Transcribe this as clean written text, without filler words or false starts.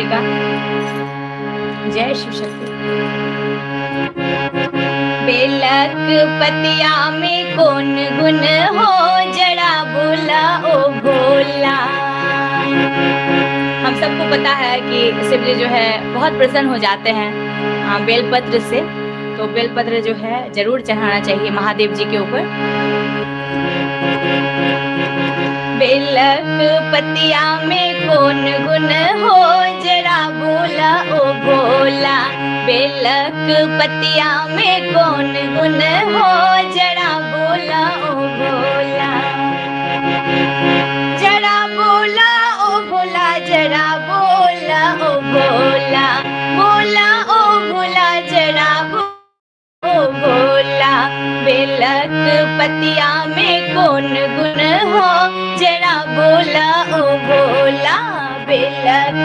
जी का। जय शिव शक्ति। बेलक पतिया में कौन गुण हो, जड़ा बोला ओ भोला। हम सबको पता है कि शिव जी जो है बहुत प्रसन्न हो जाते हैं बेलपत्र से, तो बेलपत्र जो है जरूर चढ़ाना चाहिए महादेव जी के ऊपर। बेलक पतिया में कौन गुण हो, जरा बोला ओ भोला। बेलक पतिया में कौन गुण हो, जरा बोला ओ भोला। जरा बोला ओ भोला, जरा बोला ओ भोला। बोला ओ भोला, जरा ओ भोला। बेलक पतिया में कौन गुण हो, जरा बोला ओ भोला। बेलक